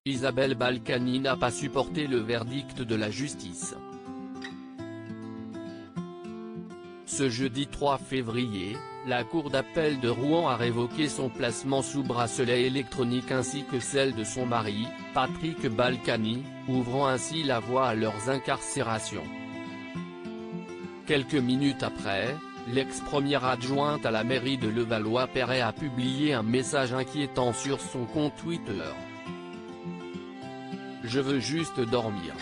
Isabelle Balkany n'a pas supporté le verdict de la justice. Ce jeudi 3 février, la Cour d'appel de Rouen a révoqué son placement sous bracelet électronique ainsi que celle de son mari, Patrick Balkany, ouvrant ainsi la voie à leurs incarcérations. Quelques minutes après, l'ex-première adjointe à la mairie de Levallois-Perret a publié un message inquiétant sur son compte Twitter. Je veux juste dormir.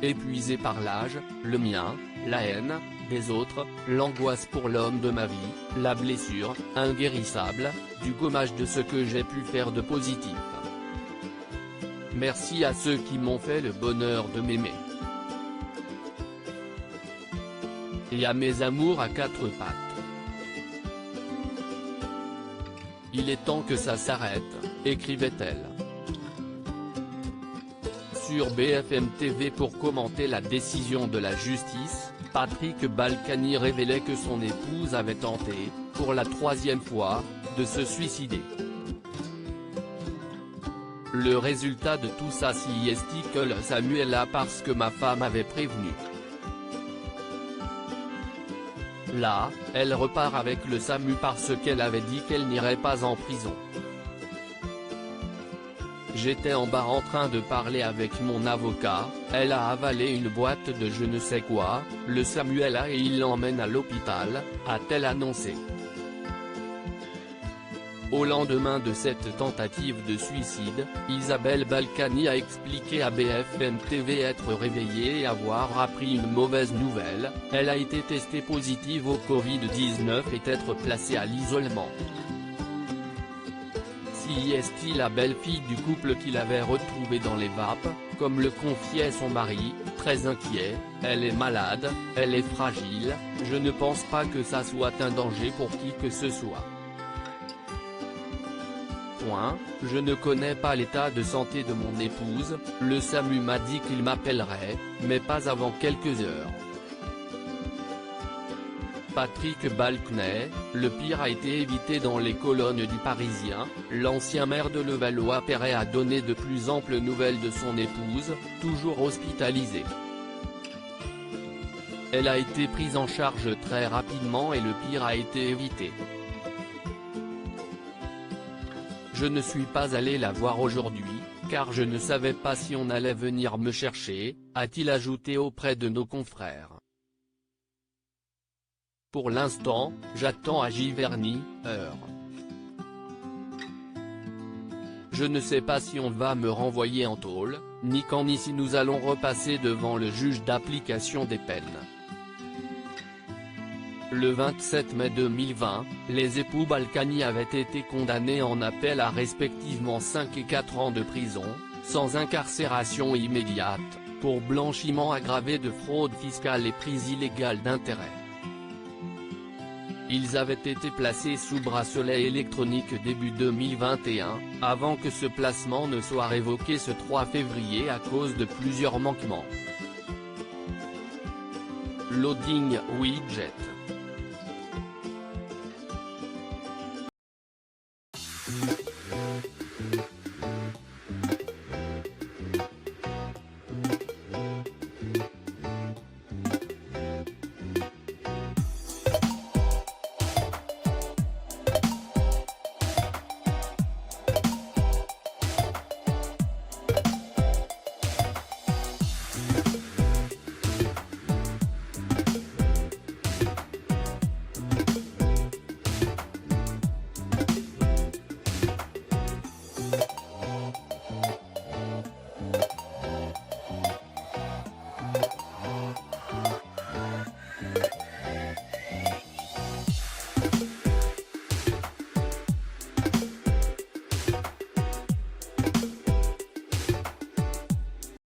Épuisé par l'âge, le mien, la haine, des autres, l'angoisse pour l'homme de ma vie, la blessure, inguérissable, du gommage de ce que j'ai pu faire de positif. Merci à ceux qui m'ont fait le bonheur de m'aimer. Et à mes amours à quatre pattes. Il est temps que ça s'arrête, écrivait-elle. Sur BFM TV pour commenter la décision de la justice, Patrick Balkany révélait que son épouse avait tenté, pour la troisième fois, de se suicider. Le résultat de tout ça si esticole Samuela parce que ma femme avait prévenu. Là, elle repart avec le SAMU parce qu'elle avait dit qu'elle n'irait pas en prison. J'étais en bas en train de parler avec mon avocat, elle a avalé une boîte de je ne sais quoi, le Samuela et il l'emmène à l'hôpital, a-t-elle annoncé. Au lendemain de cette tentative de suicide, Isabelle Balkany a expliqué à BFM TV être réveillée et avoir appris une mauvaise nouvelle, elle a été testée positive au Covid-19 et être placée à l'isolement. Si est la belle-fille du couple qu'il avait retrouvée dans les vapes, comme le confiait son mari, très inquiet, elle est malade, elle est fragile, je ne pense pas que ça soit un danger pour qui que ce soit. Je ne connais pas l'état de santé de mon épouse, le SAMU m'a dit qu'il m'appellerait, mais pas avant quelques heures. Patrick Balkany, le pire a été évité dans les colonnes du Parisien, l'ancien maire de Levallois-Perret a donné de plus amples nouvelles de son épouse, toujours hospitalisée. Elle a été prise en charge très rapidement et le pire a été évité. Je ne suis pas allé la voir aujourd'hui, car je ne savais pas si on allait venir me chercher, a-t-il ajouté auprès de nos confrères. Pour l'instant, j'attends à Giverny, heure. Je ne sais pas si on va me renvoyer en tôle, ni quand ni si nous allons repasser devant le juge d'application des peines. Le 27 mai 2020, les époux Balkany avaient été condamnés en appel à respectivement 5 et 4 ans de prison, sans incarcération immédiate, pour blanchiment aggravé de fraude fiscale et prise illégale d'intérêt. Ils avaient été placés sous bracelet électronique début 2021, avant que ce placement ne soit révoqué ce 3 février à cause de plusieurs manquements. Loading widget.